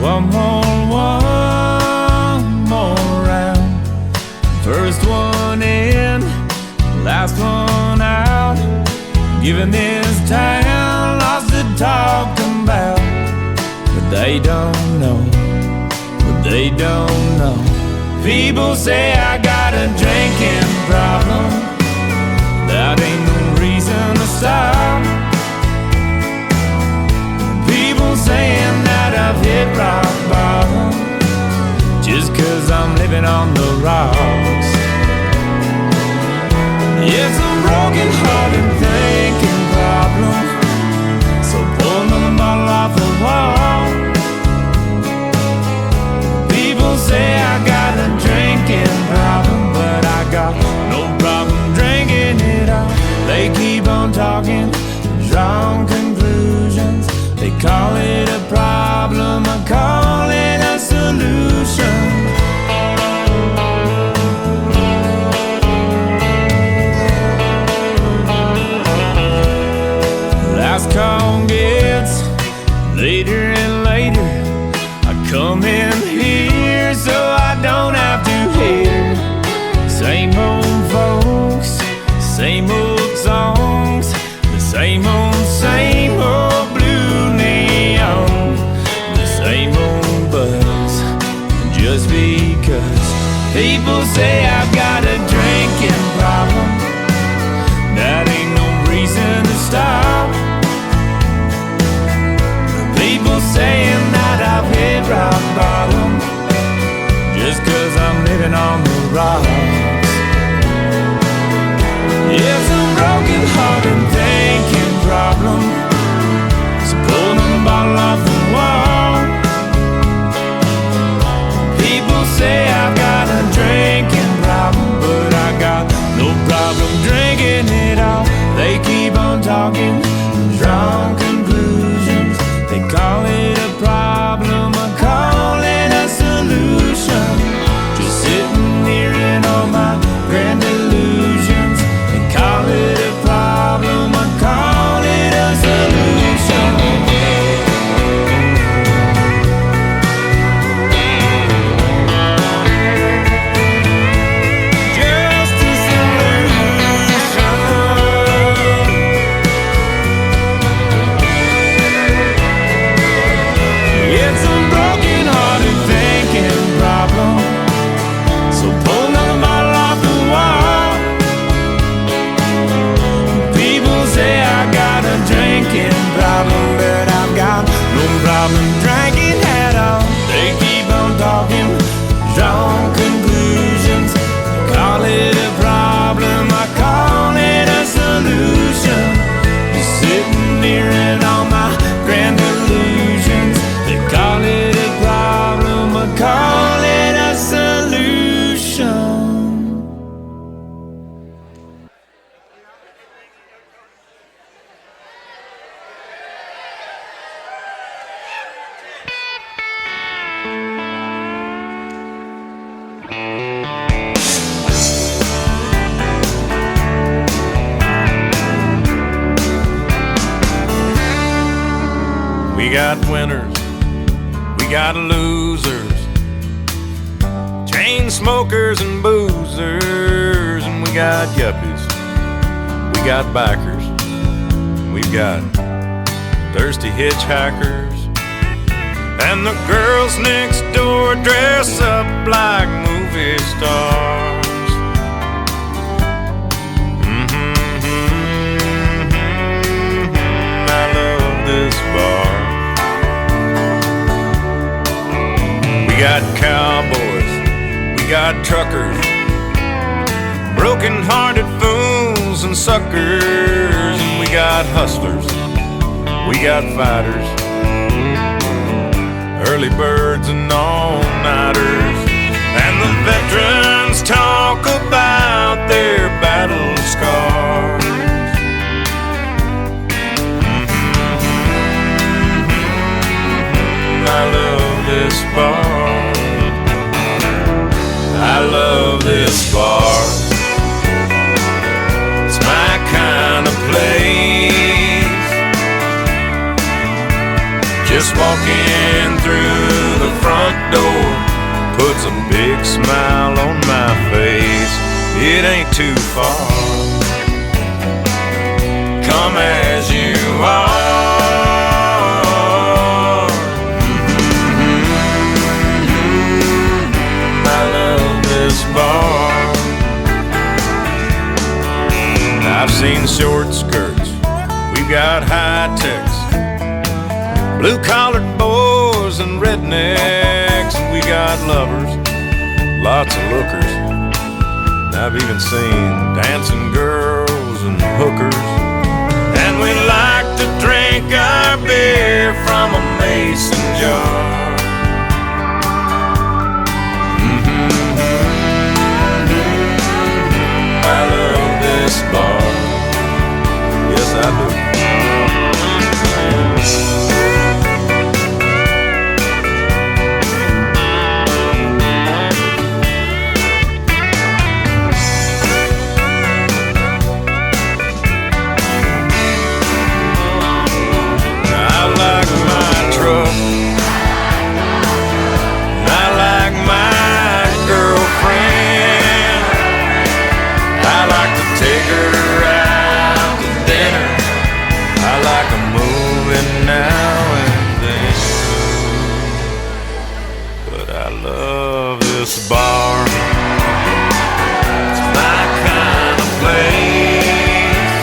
one more round. First one in, last one out. Giving this town lots to talk about. But they don't know, but they don't know. People say I got a drinking problem. That ain't no reason to stop. People saying that I've hit rock bottom just 'cause I'm living on the rocks. It's a broken hearted thinking problem. So pull another bottle off the wall. People say I got a drinking problem, but I got no problem drinking it all. They keep on talking, drawing conclusions. They call it a problem, I call it a solution. Last call gets later and later. I come in here so I don't have to hear same old folks, same old songs, the same old blue neon, the same old buzz. Just because people say I've got a drinking problem, that ain't no reason to stop. People saying that I've hit rock bottom just 'cause I'm living on the rocks. It's a broken hearted thinking problem. So pull the bottle off the wall. People say I've got a drinking problem, but I got no problem drinking it all. They keep on talking, drawing conclusions. They call it a problem, I call it a solution. Just sitting here in all my grand illusions. They call it a problem, I call it a solution. Just a solution. It's a broken hearted thinking problem. So pull another bottle off the wall. People say I got a drinking problem, but I've got no problem drinking at all. They keep on talking, drawing conclusions. Call it a problem, I call it a solution. Just sitting here in all my grand illusions. They call it a problem, I call it a solution. We got winners, we got losers, chain smokers and boozers, and we got yuppies, we got bikers, we've got thirsty hitchhikers, and the girls next door dress up like movie stars. I love this bar. We got cowboys, we got truckers, broken-hearted fools and suckers, and we got hustlers, we got fighters, early birds and all-nighters, and the veterans talk about their battle scars. I love this bar. I love this bar. It's my kind of place. Just walking through bar. Come as you are. I love this bar. I've seen short skirts, we've got high techs, blue-collared boys and rednecks, and we got lovers, lots of lookers. And I've even seen dancing girls and hookers. And we like to drink our beer from a mason jar. I love this bar. Yes, I do. This bar, it's my kind of place.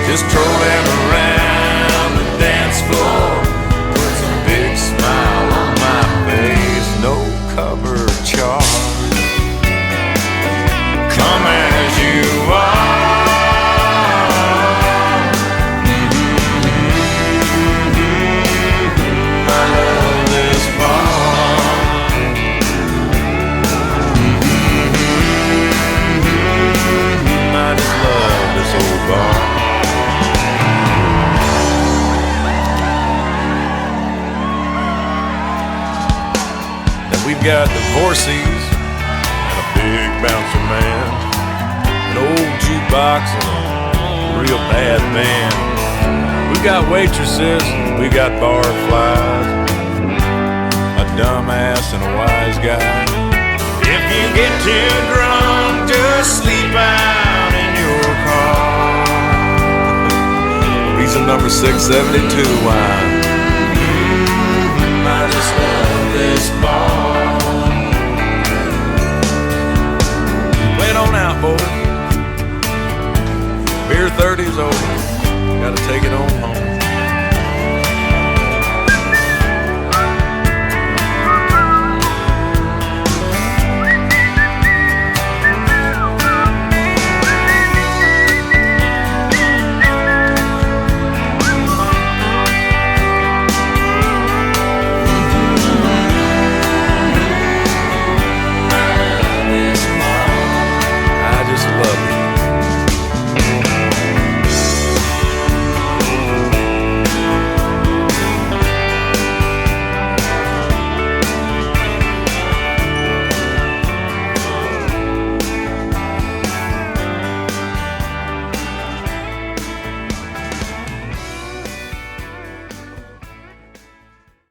Just strolling around the dance floor puts a big smile on my face. No cover charge. Come as you are. I love this bar. We've got divorcees and a big bouncer man, an old jukebox and a real bad band. We've got waitresses, we got barflies, a dumbass and a wise guy. If you get too drunk, just sleep out in your car. Reason number 672 wine. I just love this bar. Play it on out, boys. Beer 30's over. Gotta take it on home.